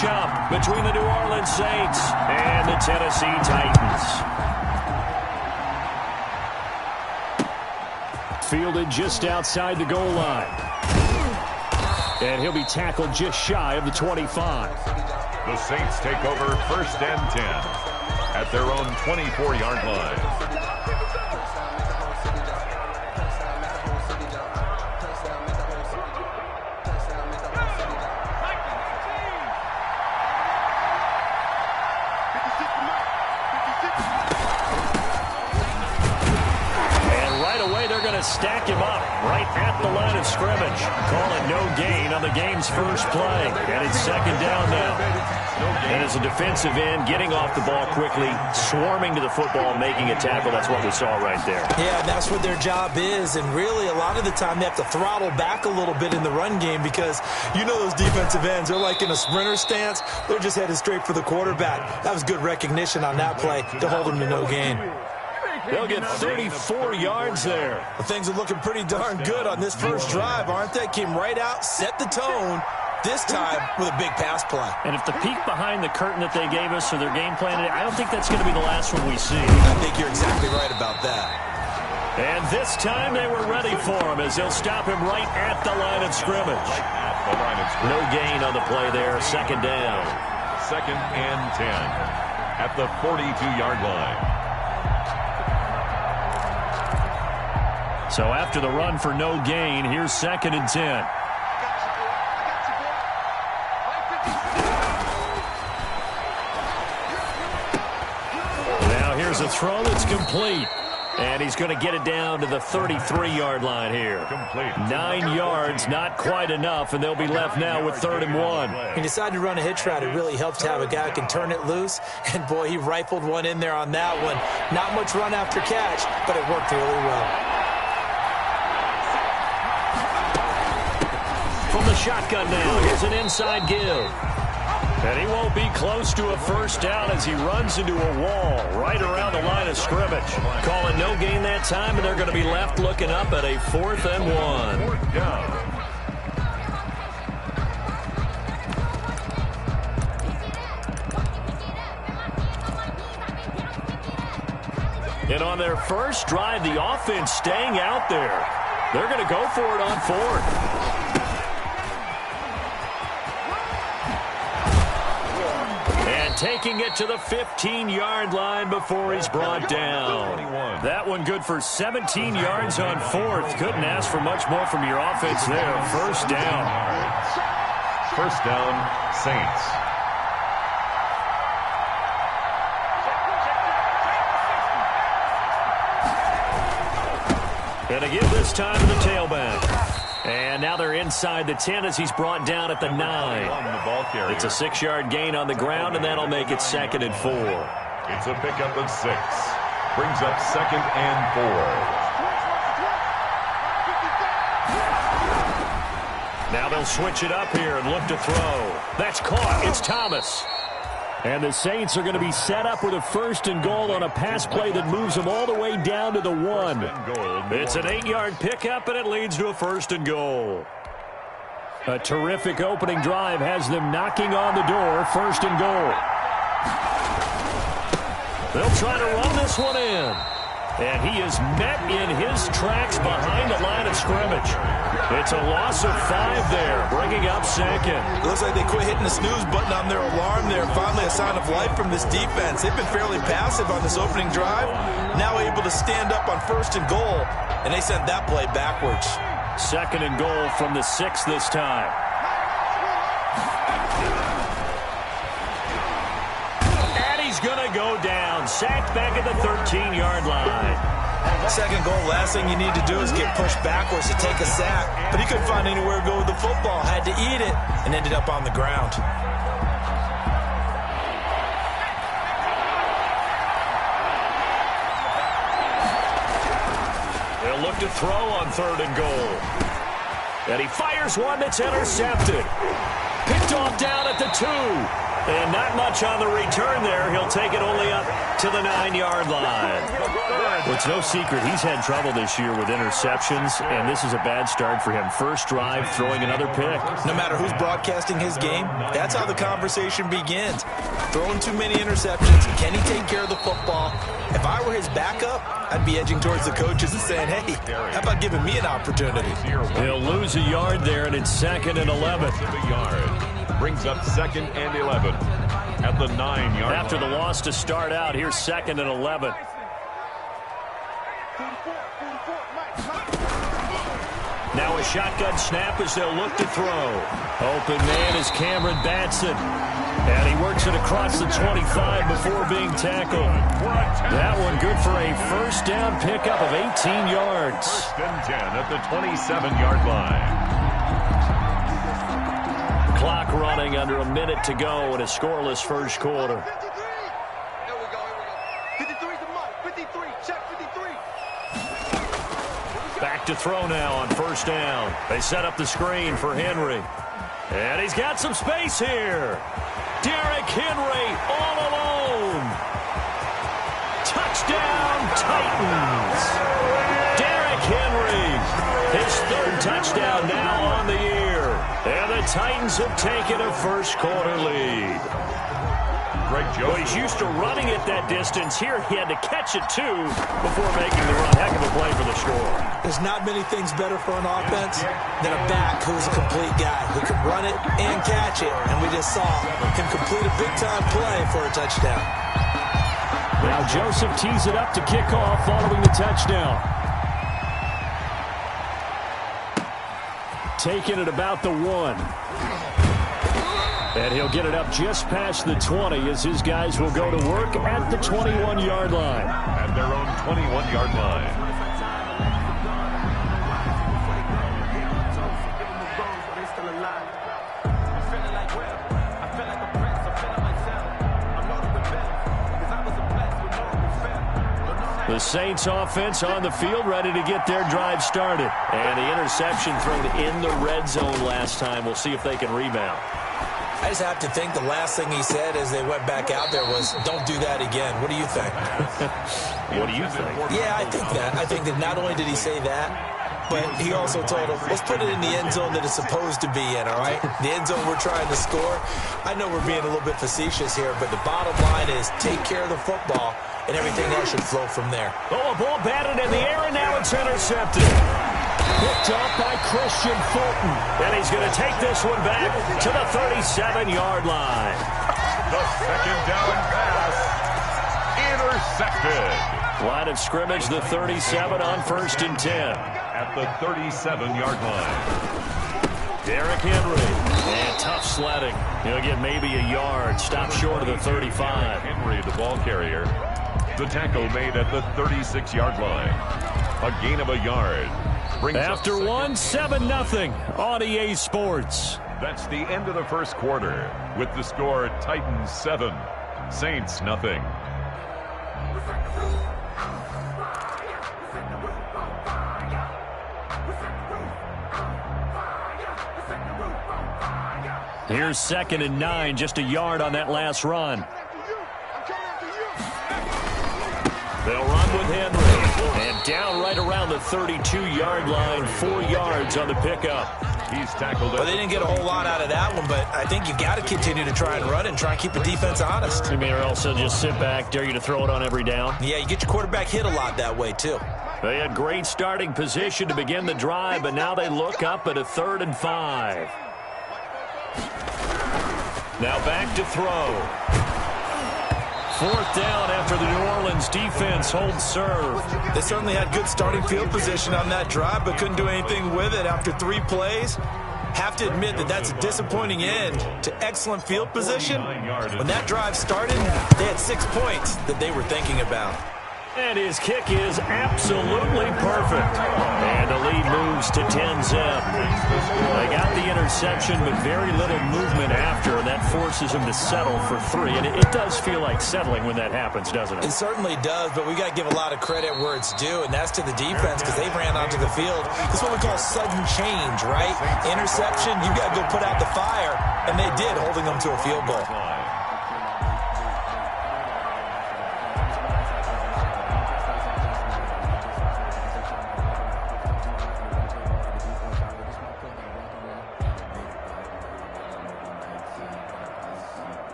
matchup between the New Orleans Saints and the Tennessee Titans. Fielded just outside the goal line. And he'll be tackled just shy of the 25. The Saints take over 1st and 10 at their own 24-yard line. Stack him up right at the line of scrimmage. Call it no gain on the game's first play. And it's 2nd down now. And as a defensive end, getting off the ball quickly, swarming to the football, making a tackle. That's what we saw right there. Yeah, that's what their job is. And really, a lot of the time, they have to throttle back a little bit in the run game because you know those defensive ends, they're like in a sprinter stance. They're just headed straight for the quarterback. That was good recognition on that play to hold them to no gain. They'll get 34 yards there. Well, things are looking pretty darn good on this first drive, aren't they? Came right out, set the tone, this time with a big pass play. And if the peek behind the curtain that they gave us or their game plan, I don't think that's going to be the last one we see. I think you're exactly right about that. And this time they were ready for him as they'll stop him right at the line of scrimmage. No gain on the play there, 2nd down. 2nd and 10 at the 42-yard line. So after the run for no gain, here's 2nd and 10. Now here's a throw that's complete. And he's going to get it down to the 33-yard line here. 9 yards, not quite enough, and they'll be left now with 3rd and 1. He decided to run a hitch route. It really helps to have a guy who can turn it loose. And, boy, he rifled one in there on that one. Not much run after catch, but it worked really well. From the shotgun now, here's an inside give. And he won't be close to a first down as he runs into a wall right around the line of scrimmage. Call it no gain that time, and they're going to be left looking up at a 4th and 1. 4th down. And on their first drive, the offense staying out there. They're going to go for it on 4th. Taking it to the 15-yard line before he's brought down. That one good for 17 yards on 4th. Couldn't ask for much more from your offense there. 1st down. 1st down, Saints. And a give this time to the tailback. And now they're inside the 10 as he's brought down at the 9. It's a 6-yard gain on the ground, and that'll make it 2nd and 4. It's a pickup of 6. Brings up 2nd and 4. Now they'll switch it up here and look to throw. That's caught. It's Thomas. And the Saints are going to be set up with a 1st and goal on a pass play that moves them all the way down to the 1. It's an 8-yard pickup, and it leads to a 1st and goal. A terrific opening drive has them knocking on the door. 1st and goal. They'll try to run this one in. And he is met in his tracks behind the line of scrimmage. It's a loss of 5 there, bringing up 2nd. Looks like they quit hitting the snooze button on their alarm there. Finally a sign of life from this defense. They've been fairly passive on this opening drive. Now able to stand up on 1st and goal, and they sent that play backwards. 2nd and goal from the 6 this time. And he's going to go down. Sacked back at the 13-yard line. 2nd goal, last thing you need to do is get pushed backwards to take a sack. But he couldn't find anywhere to go with the football. Had to eat it and ended up on the ground. They'll look to throw on 3rd and goal. And he fires one that's intercepted. Picked off down at the 2. And not much on the return there. He'll take it only up to the 9-yard line. Well, it's no secret he's had trouble this year with interceptions, and this is a bad start for him. First drive, throwing another pick. No matter who's broadcasting his game, that's how the conversation begins. Throwing too many interceptions. Can he take care of the football? If I were his backup, I'd be edging towards the coaches and saying, hey, how about giving me an opportunity? He'll lose a yard there, and it's 2nd and 11. Brings up 2nd and 11 at the 9-yard After the loss to start out, here's 2nd and 11. Now a shotgun snap as they'll look to throw. Open man is Cameron Batson. And he works it across the 25 before being tackled. That one good for a first down pickup of 18 yards. 1st and 10 at the 27-yard line. Clock running under a minute to go in a scoreless first quarter. Here we go. 53's the mark. 53. Check 53. Back to throw now on first down. They set up the screen for Henry. And he's got some space here. Derrick Henry all alone. Touchdown, Titans. Derrick Henry, his 3rd touchdown now on the year. And the Titans have taken a first quarter lead. Well, he's used to running it that distance. Here he had to catch it, too, before making the run. Heck of a play for the score. There's not many things better for an offense than a back who's a complete guy who can run it and catch it. And we just saw him complete a big-time play for a touchdown. Now Joseph tees it up to kick off following the touchdown. Taking it about the 1. And he'll get it up just past the 20 as his guys will go to work at the 21-yard line. At their own 21-yard line. The Saints offense on the field, ready to get their drive started. And the interception thrown in the red zone last time. We'll see if they can rebound. I just have to think the last thing he said as they went back out there was, don't do that again. What do you think? What do you think? Yeah, I think that. I think that not only did he say that, but he also told him, let's put it in the end zone that it's supposed to be in, all right? The end zone we're trying to score. I know we're being a little bit facetious here, but the bottom line is take care of the football, and everything else should flow from there. Oh, a ball batted in the air, and now it's intercepted. Picked up by Christian Fulton. And he's going to take this one back to the 37-yard line. The 2nd down pass intercepted. Line of scrimmage, the 37 on 1st and 10. At the 37-yard line. Derrick Henry. And tough sledding. He'll get maybe a yard. Stop short of the 35. Henry, the ball carrier. The tackle made at the 36-yard line. A gain of a yard. After 7-0 on EA Sports. That's the end of the first quarter with the score Titans 7, Saints nothing. Here's 2nd and 9, just a yard on that last run. They'll run with Henry. And down right around the 32-yard line, 4 yards on the pickup. He's tackled. Well, they didn't get a whole lot out of that one, but I think you got to continue to try and run and try and keep the defense honest. You mean, or else they'll just sit back, dare you to throw it on every down? Yeah, you get your quarterback hit a lot that way, too. They had great starting position to begin the drive, but now they look up at a 3rd and 5. Now back to throw. 4th down after the New Orleans defense holds serve. They certainly had good starting field position on that drive, but couldn't do anything with it after 3 plays. Have to admit that that's a disappointing end to excellent field position. When that drive started, they had 6 points that they were thinking about. And his kick is absolutely perfect. And the lead moves to 10-0. They got the interception, but very little movement after, and that forces him to settle for 3. And it does feel like settling when that happens, doesn't it? It certainly does, but we got to give a lot of credit where it's due, and that's to the defense because they ran onto the field. This is what we call sudden change, right? Interception, you got to go put out the fire, and they did, holding them to a field goal.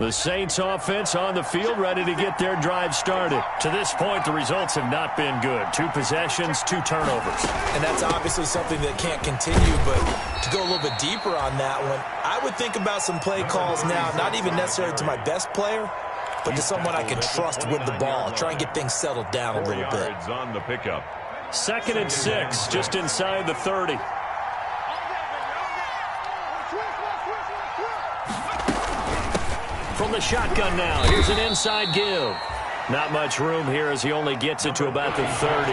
The Saints offense on the field, ready to get their drive started. To this point, the results have not been good. 2 possessions, 2 turnovers. And that's obviously something that can't continue, but to go a little bit deeper on that one, I would think about some play calls now, not even necessarily to my best player, but to someone I can trust with the ball. Try and get things settled down a little bit. On the pickup. 2nd and 6, just inside the 30. From the shotgun now, here's an inside give. Not much room here as he only gets it to about the 30.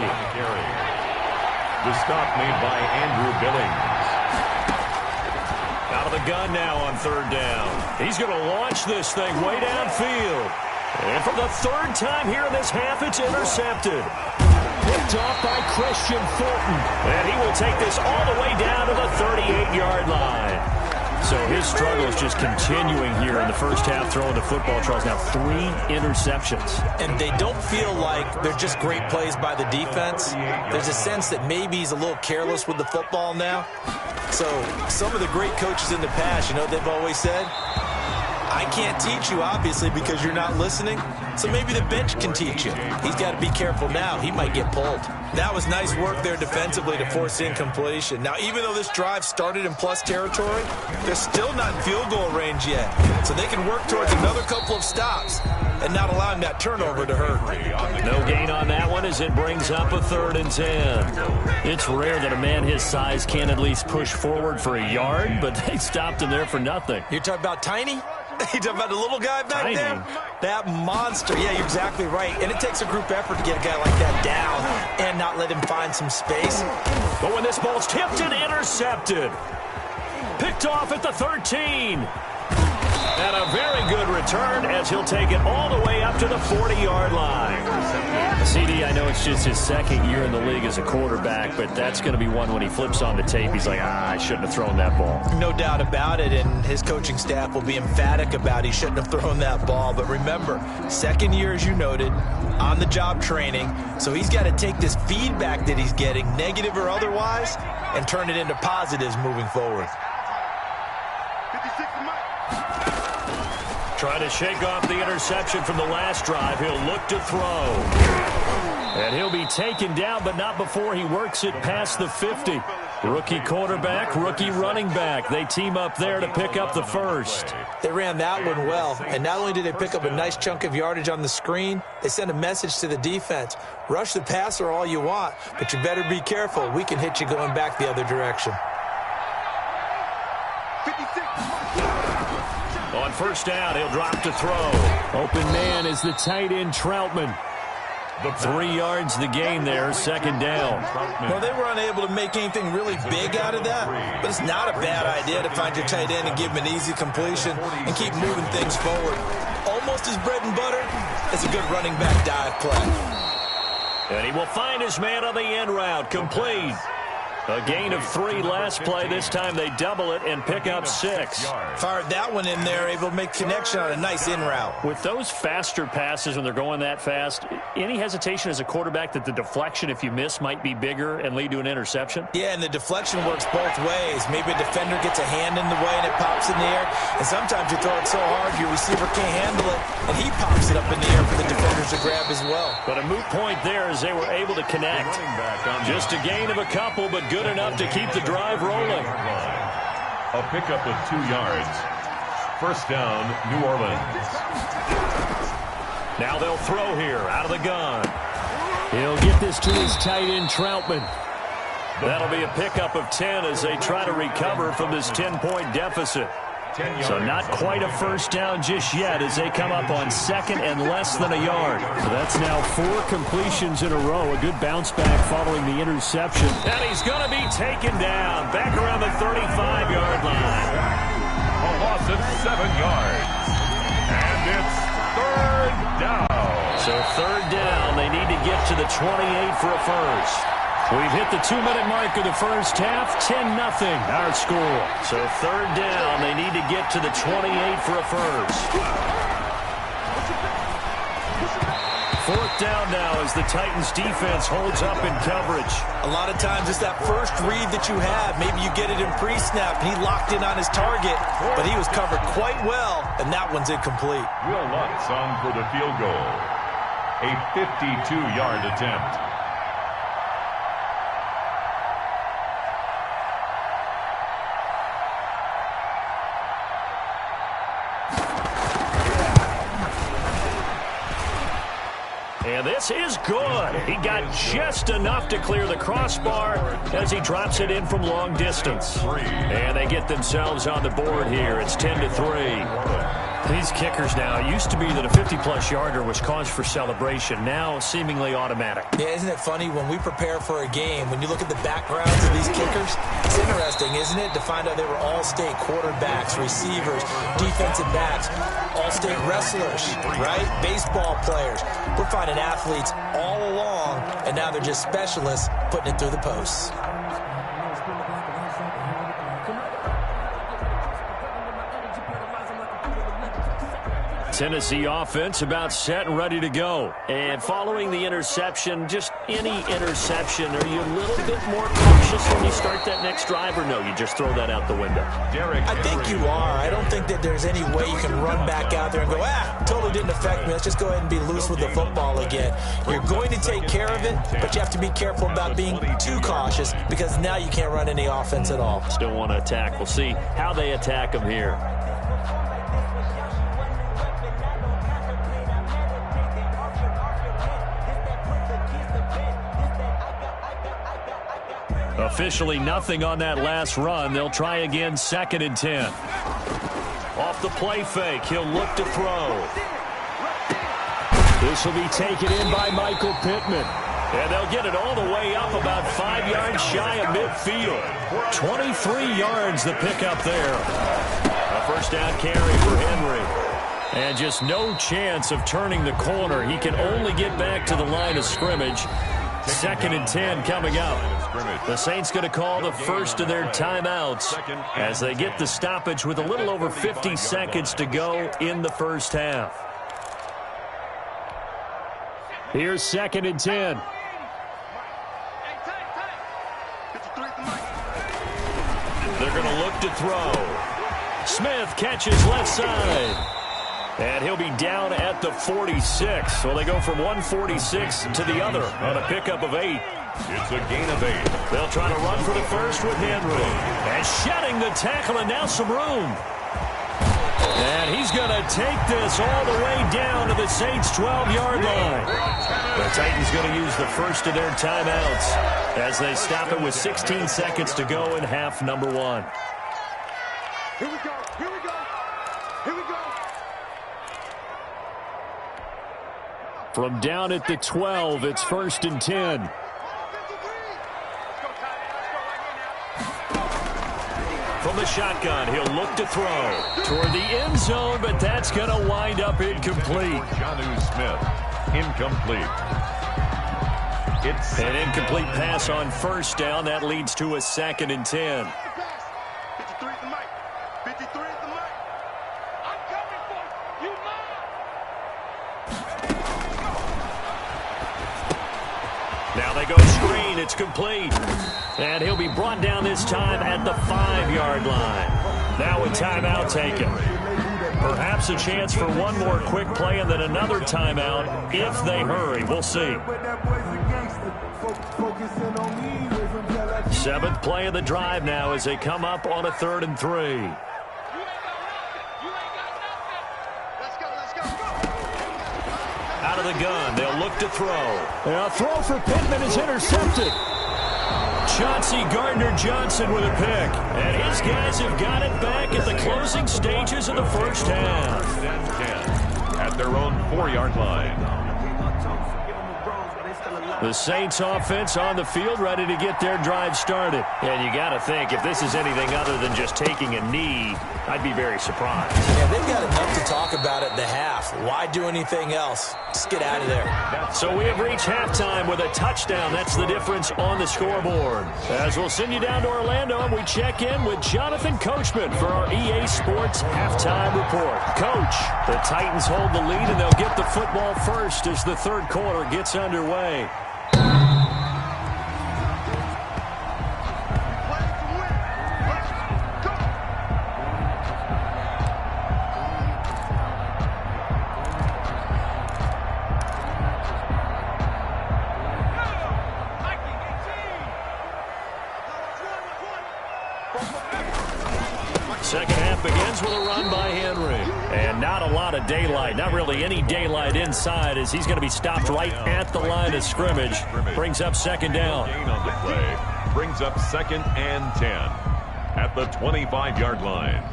The stop made by Andrew Billings. Out of the gun now on 3rd down. He's going to launch this thing way downfield. And for the 3rd time here in this half, it's intercepted. Picked off by Christian Fulton. And he will take this all the way down to the 38-yard line. So his struggle is just continuing here in the first half, throwing the football. Charles, now 3 interceptions. And they don't feel like they're just great plays by the defense. There's a sense that maybe he's a little careless with the football now. So some of the great coaches in the past, you know what they've always said? I can't teach you, obviously, because you're not listening. So maybe the bench can teach you. He's got to be careful now. He might get pulled. That was nice work there defensively to force incompletion. Now, even though this drive started in plus territory, they're still not in field goal range yet. So they can work towards another couple of stops and not allowing that turnover to hurt. No gain on that one as it brings up a 3rd and 10. It's rare that a man his size can at least push forward for a yard, but they stopped him there for nothing. You're talking about Tiny? You talking about the little guy back Tiny. there? That monster. Yeah, you're exactly right. And it takes a group effort to get a guy like that down and not let him find some space. But when this ball's tipped and intercepted. Picked off at the 13. And a very good return as he'll take it all the way up to the 40-yard line. CD, I know it's just his 2nd year in the league as a quarterback, but that's going to be one when he flips on the tape. He's like, I shouldn't have thrown that ball. No doubt about it, and his coaching staff will be emphatic about he shouldn't have thrown that ball. But remember, 2nd year, as you noted, on-the-job training, so he's got to take this feedback that he's getting, negative or otherwise, and turn it into positives moving forward. Trying to shake off the interception from the last drive. He'll look to throw. And he'll be taken down, but not before he works it past the 50. Rookie quarterback, rookie running back. They team up there to pick up the 1st. They ran that one well, and not only did they pick up a nice chunk of yardage on the screen, they sent a message to the defense. Rush the passer all you want, but you better be careful. We can hit you going back the other direction. 56. On 1st down, he'll drop to throw. Open man is the tight end Troutman. 3 yards the gain there, 2nd down. Well, they were unable to make anything really big out of that, but it's not a bad idea to find your tight end and give him an easy completion and keep moving things forward. Almost as bread and butter as a good running back dive play. And he will find his man on the end route, complete. A gain of 3 last play. This time they double it and pick up 6. Fired that one in there, able to make connection on a nice in route. With those faster passes when they're going that fast, any hesitation as a quarterback that the deflection, if you miss, might be bigger and lead to an interception? Yeah, and the deflection works both ways. Maybe a defender gets a hand in the way and it pops in the air. And sometimes you throw it so hard your receiver can't handle it, and he pops it up in the air for the defenders to grab as well. But a moot point there as they were able to connect. Just a gain of a couple, but good enough to keep the drive rolling. A pickup of 2 yards. 1st down, New Orleans. Now they'll throw here out of the gun. He'll get this to his tight end Troutman. That'll be a pickup of 10 as they try to recover from this 10-point deficit. So not quite a 1st down just yet as they come up on 2nd and less than a yard. So that's now 4 completions in a row. A good bounce back following the interception. And he's going to be taken down back around the 35-yard line. A loss of 7 yards. And it's 3rd down. So 3rd down. They need to get to the 28 for a 1st. We've hit the 2-minute mark of the first half, 10-0 our score. So 3rd down, they need to get to the 28 for a 1st. 4th down now as the Titans defense holds up in coverage. A lot of times it's that first read that you have. Maybe you get it in pre-snap, and he locked in on his target, but he was covered quite well, and that one's incomplete. Will Lutz on for the field goal. A 52-yard attempt. And this is good. He got just enough to clear the crossbar as he drops it in from long distance. And they get themselves on the board here. It's 10-3. These kickers now, it used to be that a 50-plus yarder was cause for celebration. Now seemingly automatic. Yeah, isn't it funny when we prepare for a game, when you look at the backgrounds of these kickers, it's interesting, isn't it, to find out they were all-state quarterbacks, receivers, defensive backs, all-state wrestlers, right? Baseball players. We're finding athletes all along, and now they're just specialists putting it through the posts. Tennessee offense about set and ready to go. And following the interception, just any interception, are you a little bit more cautious when you start that next drive, or no, you just throw that out the window? I think you are. I don't think that there's any way you can run back out there and go, totally didn't affect me. Let's just go ahead and be loose with the football again. You're going to take care of it, but you have to be careful about being too cautious because now you can't run any offense at all. Still want to attack. We'll see how they attack them here. Officially nothing on that last run. They'll try again, 2nd and 10. Off the play fake, he'll look to throw. This will be taken in by Michael Pittman. And they'll get it all the way up about 5 yards shy of midfield. 23 yards the pickup there. A first down carry for Henry. And just no chance of turning the corner. He can only get back to the line of scrimmage. 2nd and 10 coming up. The Saints going to call the first of their timeouts as they get the stoppage with a little over 50 seconds to go in the first half. Here's 2nd and 10. They're going to look to throw. Smith catches left side. And he'll be down at the 46. So they go from 146 to the other on a pickup of 8. It's a gain of 8. They'll try to run for the first with Henry. And shedding the tackle, and now some room. And he's going to take this all the way down to the Saints' 12-yard line. The Titans going to use the first of their timeouts as they stop it with 16 seconds to go in half number 1. Here we go. Here we go. Here we go. From down at the 12, it's 1st and 10. From the shotgun, he'll look to throw toward the end zone, but that's going to wind up incomplete. Jonnu Smith, incomplete. It's an incomplete pass on first down. That leads to a 2nd and 10. 53 is the mic. 53 is the mic. I'm coming for you, Now they go screen. It's complete. And he'll be brought down this time at the 5-yard line. Now a timeout taken. Perhaps a chance for one more quick play and then another timeout if they hurry. We'll see. 7th play of the drive now as they come up on a 3rd and 3. Out of the gun, they'll look to throw. A throw for Pittman is intercepted. Chauncey Gardner-Johnson with a pick. And his guys have got it back at the closing stages of the first half. 10 at their own 4-yard line. The Saints offense on the field, ready to get their drive started. And you got to think, if this is anything other than just taking a knee, I'd be very surprised. Yeah, they've got enough to talk about at the half. Why do anything else? Just get out of there. So we have reached halftime with a touchdown. That's the difference on the scoreboard. As we'll send you down to Orlando, and we check in with Jonathan Coachman for our EA Sports Halftime Report. Coach, the Titans hold the lead, and they'll get the football first as the third quarter gets underway. Second half begins with a run by Henry. And not a lot of daylight, not really any daylight inside, as he's going to be stopped right at the line of scrimmage. Brings up second down. Gain on the play. Brings up 2nd and 10 at the 25-yard line.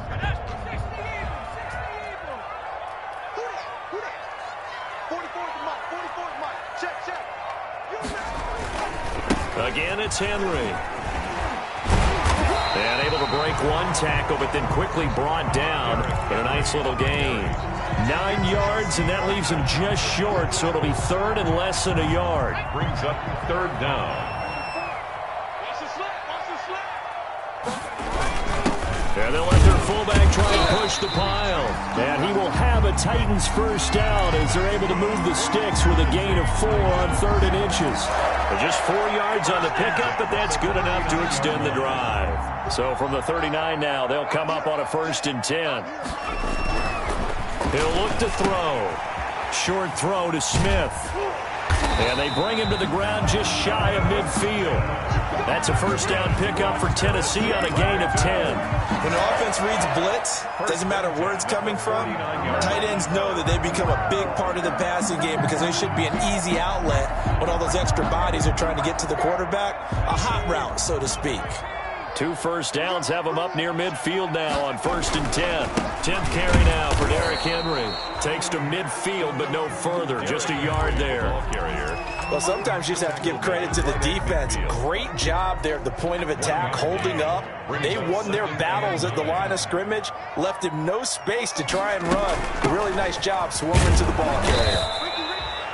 Again, it's Henry. And able to break one tackle, but then quickly brought down in a nice little gain. 9 yards, and that leaves him just short, so it'll be third and less than a yard. Brings up 3rd down. And they'll let their fullback try and push the pile. And he will have a Titans first down as they're able to move the sticks with a gain of 4 on 3rd and inches. Just 4 yards on the pickup, but that's good enough to extend the drive. So from the 39 now, they'll come up on a 1st and 10. He'll look to throw. Short throw to Smith. And they bring him to the ground just shy of midfield. That's a first down pickup for Tennessee on a gain of 10. When the offense reads blitz, doesn't matter where it's coming from, tight ends know that they become a big part of the passing game because they should be an easy outlet when all those extra bodies are trying to get to the quarterback. A hot route, so to speak. 2 first downs have him up near midfield now on 1st and 10. 10th carry now for Derrick Henry. Takes to midfield, but no further. Just a yard there. Well, sometimes you just have to give credit to the defense. Great job there at the point of attack, holding up. They won their battles at the line of scrimmage, left him no space to try and run. A really nice job swarming to the ball carrier.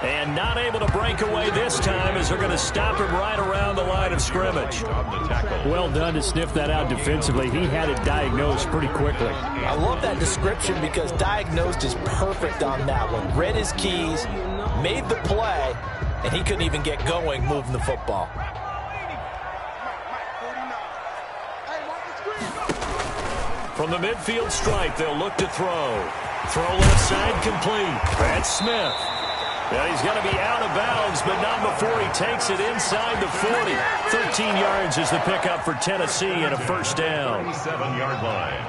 And not able to break away this time as they're going to stop him right around the line of scrimmage. Well done to sniff that out defensively. He had it diagnosed pretty quickly. I love that description because diagnosed is perfect on that one. Read his keys, made the play, and he couldn't even get going moving the football. From the midfield stripe, they'll look to throw. Throw left side complete. That's Smith. Yeah, he's going to be out of bounds, but not before he takes it inside the 40. 13 yards is the pickup for Tennessee and a first down. 37-yard line.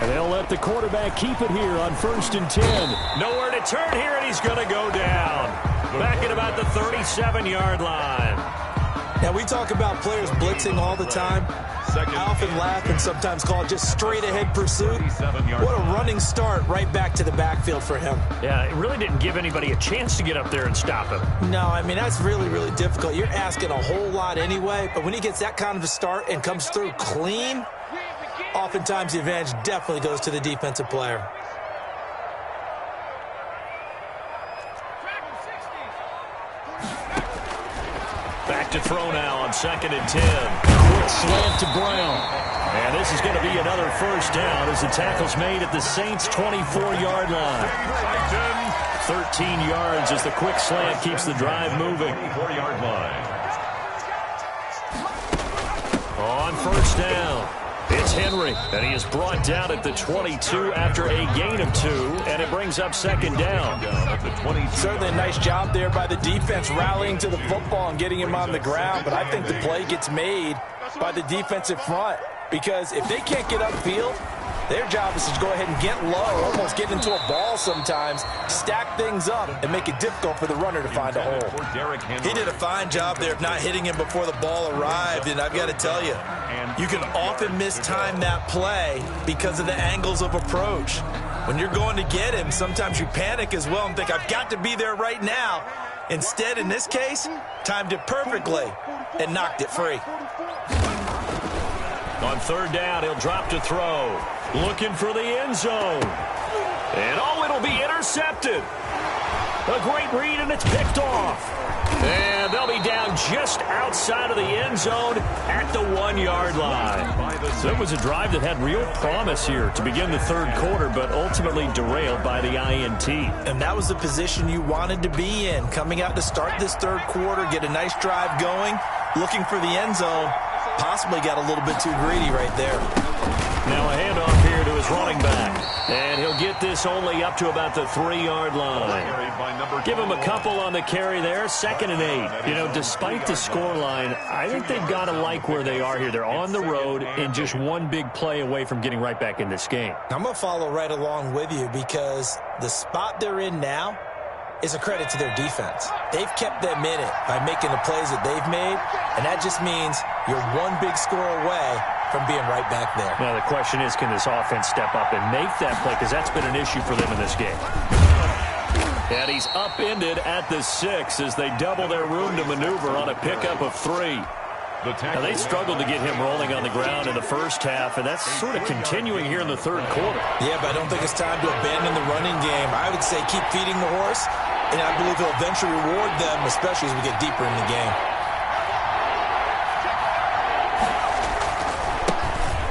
And they'll let the quarterback keep it here on 1st and 10. Nowhere to turn here, and he's going to go down. Back at about the 37-yard line. Now, we talk about players blitzing all the time. I often laugh and sometimes call it just straight-ahead pursuit. What a running start right back to the backfield for him. Yeah, it really didn't give anybody a chance to get up there and stop him. No, I mean, that's really, really difficult. You're asking a whole lot anyway, but when he gets that kind of a start and comes through clean, oftentimes the advantage definitely goes to the defensive player. Back to throw now on 2nd and 10. Quick slant to Brown. And this is going to be another first down as the tackle's made at the Saints' 24-yard line. 13 yards as the quick slant keeps the drive moving. 4-yard line. On first down, it's Henry, and he is brought down at the 22 after a gain of 2, and it brings up second down. Certainly a nice job there by the defense rallying to the football and getting him on the ground, but I think the play gets made by the defensive front because if they can't get upfield, their job is to go ahead and get low, almost get into a ball sometimes, stack things up, and make it difficult for the runner to find a hole. He did a fine job there of not hitting him before the ball arrived, and I've got to tell you, you can often mistime that play because of the angles of approach. When you're going to get him, sometimes you panic as well and think, I've got to be there right now. Instead, in this case, timed it perfectly and knocked it free. On third down, he'll drop to throw. Looking for the end zone. And, oh, it'll be intercepted. A great read, and it's picked off. And they'll be down just outside of the end zone at the 1-yard line. So it was a drive that had real promise here to begin the third quarter, but ultimately derailed by the INT. And that was the position you wanted to be in, coming out to start this third quarter, get a nice drive going, looking for the end zone. Possibly got a little bit too greedy right there. Now a handoff here to his running back. And he'll get this only up to about the 3-yard line. Give him a couple on the carry there, 2nd and 8. You know, despite the scoreline, I think they've got to like where they are here. They're on the road and just one big play away from getting right back in this game. I'm going to follow right along with you because the spot they're in now is a credit to their defense. They've kept them in it by making the plays that they've made, and that just means you're one big score away from being right back there. Now the question is, can this offense step up and make that play? Because that's been an issue for them in this game. And he's upended at the 6 as they double their room to maneuver on a pickup of 3. Now they struggled to get him rolling on the ground in the first half, and that's sort of continuing here in the third quarter. Yeah, but I don't think it's time to abandon the running game. I would say keep feeding the horse, and I believe he'll eventually reward them, especially as we get deeper in the game.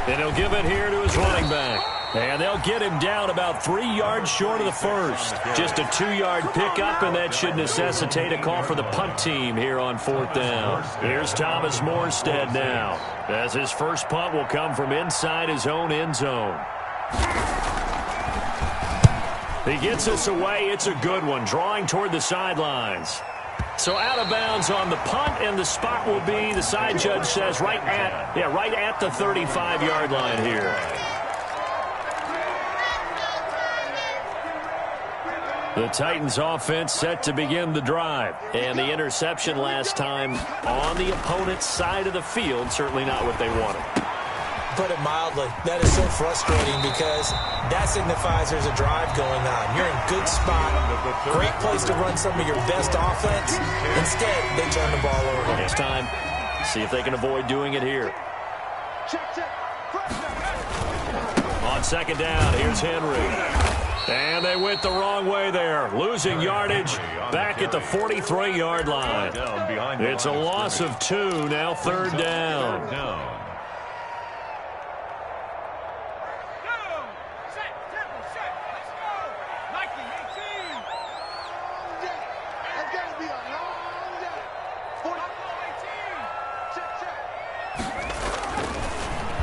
And he'll give it here to his running back. And they'll get him down about 3 yards short of the first. Just a 2-yard pickup, and that should necessitate a call for the punt team here on 4th down. Here's Thomas Morstead now, as his first punt will come from inside his own end zone. He gets us away. It's a good one, drawing toward the sidelines. So out of bounds on the punt, and the spot will be, the side judge says, right at the 35-yard line here. The Titans offense set to begin the drive. And the interception last time on the opponent's side of the field, certainly not what they wanted. Put it mildly, that is so frustrating because that signifies there's a drive going on. You're in good spot, great place to run some of your best offense. Instead, they turn the ball over. Next time, see if they can avoid doing it here. On 2nd down, here's Henry. And they went the wrong way there, losing yardage back at the 43-yard line. It's a loss of 2, now 3rd down.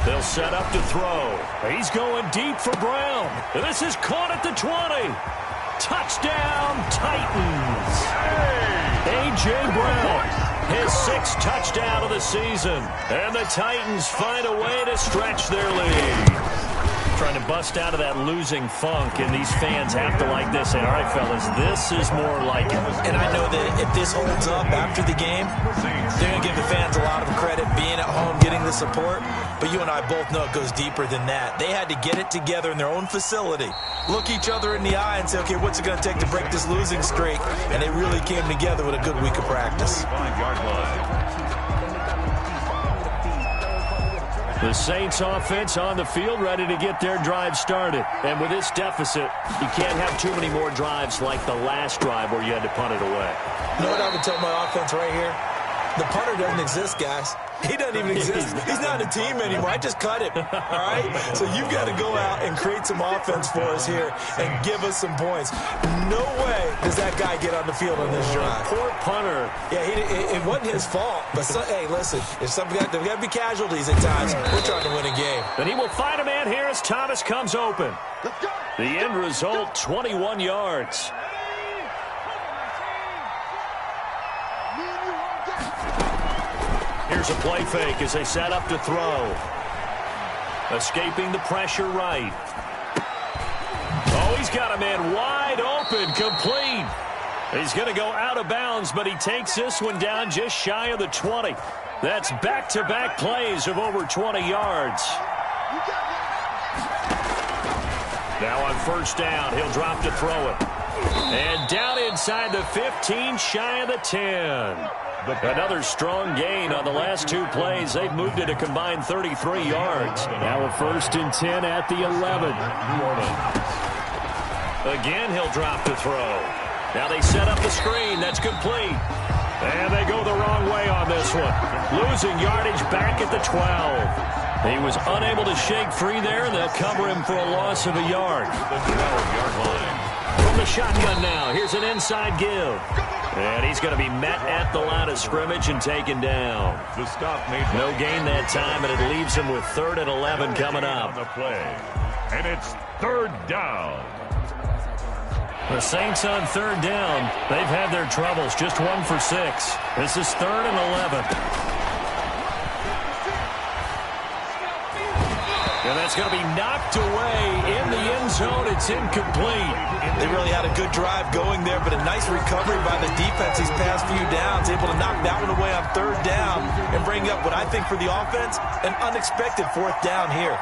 They'll set up to throw. He's going deep for Brown. This is caught at the 20. Touchdown, Titans. A.J. Brown, his 6th touchdown of the season. And the Titans find a way to stretch their lead. Trying to bust out of that losing funk, and these fans have to like this. Say, all right, fellas, this is more like it. And I know that if this holds up after the game, they're going to give the fans a lot of credit, being at home, getting the support. But you and I both know it goes deeper than that. They had to get it together in their own facility, look each other in the eye and say, okay, what's it going to take to break this losing streak? And they really came together with a good week of practice. 5-yard line. The Saints offense on the field, ready to get their drive started. And with this deficit, you can't have too many more drives like the last drive where you had to punt it away. You know what I would tell my offense right here? The punter doesn't exist, guys. He doesn't even exist. He's not a team anymore. I just cut him, all right? So you've got to go out and create some offense for us here and give us some points. No way does that guy get on the field on this drive. Poor punter. Yeah, it wasn't his fault. But, hey, listen, there's got to be casualties at times. We're trying to win a game. And he will find a man here as Thomas comes open. The end result, 21 yards. Here's a play fake as they set up to throw. Escaping the pressure right. Oh, he's got a man wide open, complete. He's going to go out of bounds, but he takes this one down just shy of the 20. That's back-to-back plays of over 20 yards. Now on first down, he'll drop to throw it. And down inside the 15, shy of the 10. Another strong gain on the last two plays. They've moved it a combined 33 yards. Now a first and 10 at the 11. Again, he'll drop to throw. Now they set up the screen. That's complete. And they go the wrong way on this one. Losing yardage back at the 12. He was unable to shake free there, and they'll cover him for a loss of a yard. The 12-yard line. From the shotgun now, here's an inside give. And he's going to be met at the line of scrimmage and taken down. The stop made no gain that time, and it leaves him with 3rd and 11 coming up. On the play. And it's 3rd down. The Saints on 3rd down. They've had their troubles, just 1 for 6. This is 3rd and 11. And that's going to be knocked away in the end zone. It's incomplete. They really had a good drive going there, but a nice recovery by the defense these past few downs, able to knock that one away on 3rd down and bring up what I think for the offense, an unexpected 4th down here.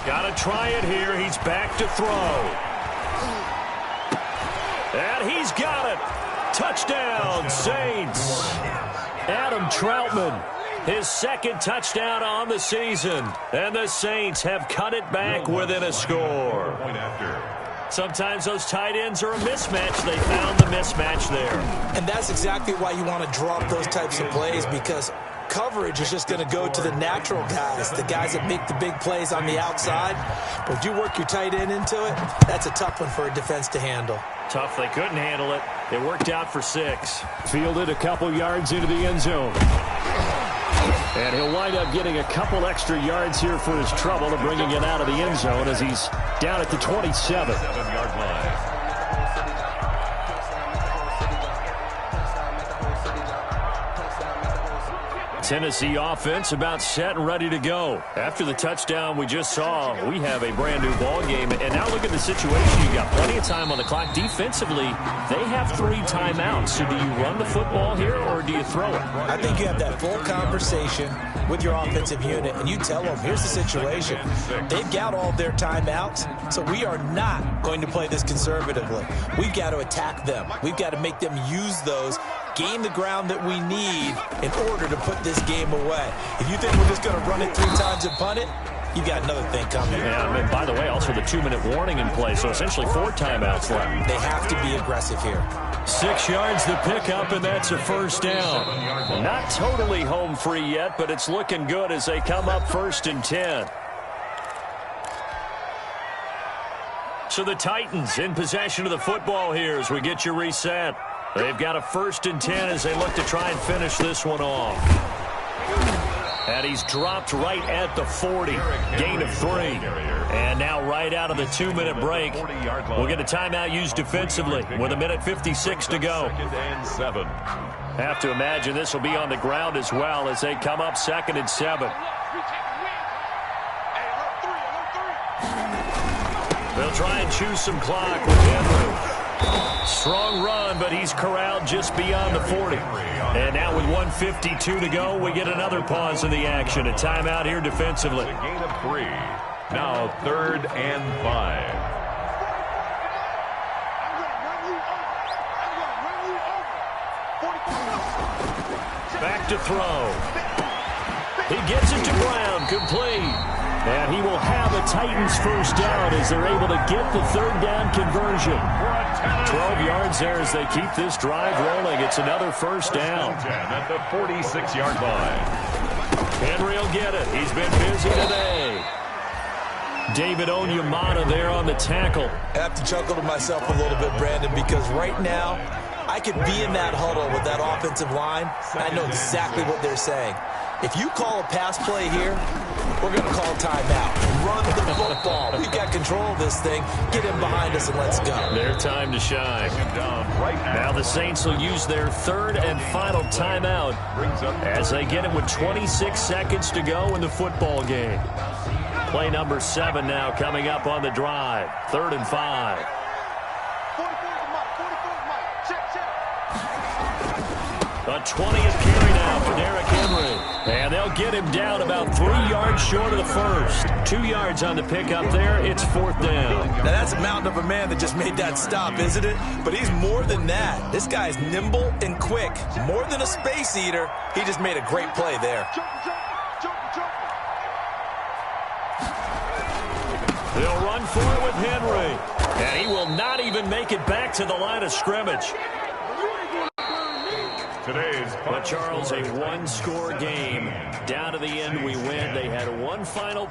Got to try it here. He's back to throw. And he's got it. Touchdown, Saints. Adam Troutman, his 2nd touchdown on the season. And the Saints have cut it back within a score. Sometimes those tight ends are a mismatch. They found the mismatch there. And that's exactly why you want to drop those types of plays, because coverage is just going to go to the natural guys, the guys that make the big plays on the outside. But if you work your tight end into it, that's a tough one for a defense to handle. Tough. They couldn't handle it. It worked out for 6. Fielded a couple yards into the end zone. And he'll wind up getting a couple extra yards here for his trouble of bringing it out of the end zone as he's down at the 27. 7-yard line. Tennessee offense about set and ready to go. After the touchdown we just saw, we have a brand new ball game. And now look at the situation. You got plenty of time on the clock. Defensively, they have 3 timeouts. So do you run the football here or do you throw it? I think you have that full conversation with your offensive unit, and you tell them, here's the situation. They've got all their timeouts, so we are not going to play this conservatively. We've got to attack them. We've got to make them use those, gain the ground that we need in order to put this game away. If you think we're just going to run it 3 times and punt it, you've got another thing coming. Yeah, and by the way, also the 2-minute warning in play, so essentially 4 timeouts left. They have to be aggressive here. 6 yards to pick up, and that's a first down. Not totally home free yet, but it's looking good as they come up 1st and 10. So the Titans in possession of the football here as we get you reset. They've got a 1st and 10 as they look to try and finish this one off. And he's dropped right at the 40. Gain of 3. And now right out of the 2-minute break, we'll get a timeout used defensively with 1:56 to go. 2nd and 7. Have to imagine this will be on the ground as well as they come up 2nd and 7. They'll try and choose some clock with Henry. Strong run, but he's corralled just beyond the 40. And now with 1:52 to go, we get another pause in the action. A timeout here defensively. A gain of 3. Now 3rd and 5. Back to throw. He gets it to ground, complete. And he will have a Titans first down as they're able to get the 3rd down conversion. 12 yards there as they keep this drive rolling. It's another first down. At the 46-yard line. Henry will get it. He's been busy today. David Onyemata there on the tackle. I have to chuckle to myself a little bit, Brandon, because right now I could be in that huddle with that offensive line, and I know exactly what they're saying. If you call a pass play here, we're going to call timeout. Run the football. We've got control of this thing. Get him behind us and let's go. Their time to shine. Now the Saints will use their 3rd and final timeout as they get it with 26 seconds to go in the football game. Play number 7 now coming up on the drive. 3rd and 5. 20th carry now for Derrick Henry. And they'll get him down about 3 yards short of the first. 2 yards on the pickup there. It's 4th down. Now, that's a mountain of a man that just made that stop, isn't it? But he's more than that. This guy's nimble and quick. More than a space eater. He just made a great play there. They'll run for it with Henry. And he will not even make it back to the line of scrimmage. But Charles, a one-score game. Down to the end, we win. They had one final